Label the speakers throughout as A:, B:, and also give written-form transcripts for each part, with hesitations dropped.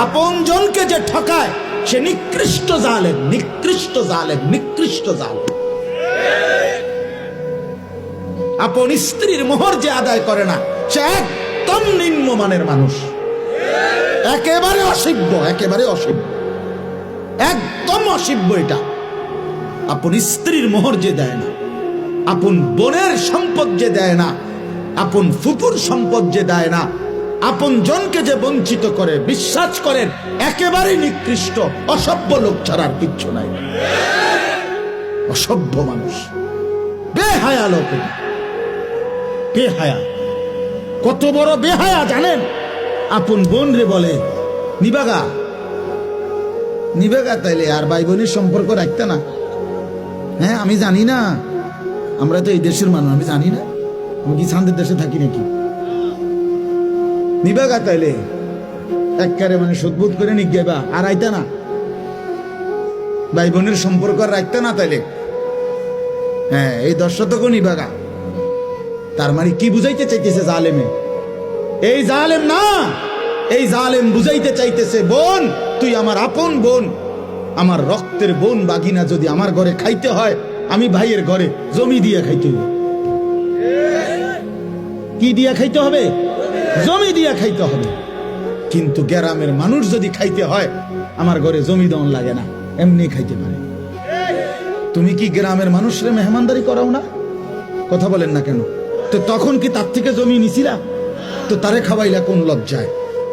A: আপন জনকে যে ঠকায় সে নিকৃষ্ট জালেম, নিকৃষ্ট জালেম, নিকৃষ্ট জালেম। আপন স্ত্রীর মোহর যে আদায় করে না সে একদম নিম্নমানের মানুষ, একেবারে অসভ্য, একেবারে অসভ্য, একদম অসভ্য। এটা আপন স্ত্রীর মোহর যে দেয় না, আপন বোনের সম্পদ যে দেয় না, আপন ফুপুর সম্পদ যে দেয় না, আপন জনকে যে বঞ্চিত করে, বিশ্বাস করেন একেবারে নিকৃষ্ট অসভ্য লোক ছাড়ার কিচ্ছু নাই। অসভ্য মানুষ, বেহায়া লোক, বেহায়া। কত বড় বেহায়া জানেন? আপন বোন রে বলে নিবাগা, নিবাগা, তাইলে আর ভাই বোনের সম্পর্ক রাখতে না? হ্যাঁ, আমি জানি না, আমরা তো এই দেশের মানুষ, আমি জানি না, আমি কি শান্তির দেশে থাকি নাকি? নিবাগা তাইলে একবারে মানে সুদবোধ করে নিগেবা, আর আইতা না, ভাই বোনের সম্পর্ক রাখতে না তাইলে? হ্যাঁ, এই 10 শতক নিবাগা। তার মানে কি বুঝাইতে চাইতেছে জালেমে? এই জালেম না, এই জালেম বুঝাইতে চাইতেছে বোন তুই আমার আপন বোন, আমার রক্তের বোন বাগিনা যদি আমার ঘরে খাইতে হয়, আমি ভাইয়ের ঘরে জমি দিয়ে খাইতে হবে। কি দিয়ে খাইতে হবে? জমি দিয়ে খাইতে হবে। কিন্তু গ্রামের মানুষ যদি খাইতে হয়, আমার ঘরে জমি দেওয়ান লাগে না, এমনি খাইতে পারে। তুমি কি গ্রামের মানুষরে মেহমানদারি করাও না? কথা বলেন না কেন? তো তখন কি তার থেকে জমি নিছিলা? তো তারে খাওয়াইলা কোন লজ্জায়?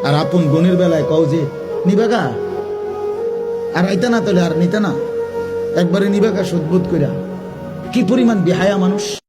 A: আর আপন বোনের বেলায় কও যে নিবাগা, আর আইতা না তাহলে আর নিতে না, একবারে নিবাগা সুদবোধ কইরা। কি পরিমাণ বেহায়া মানুষ!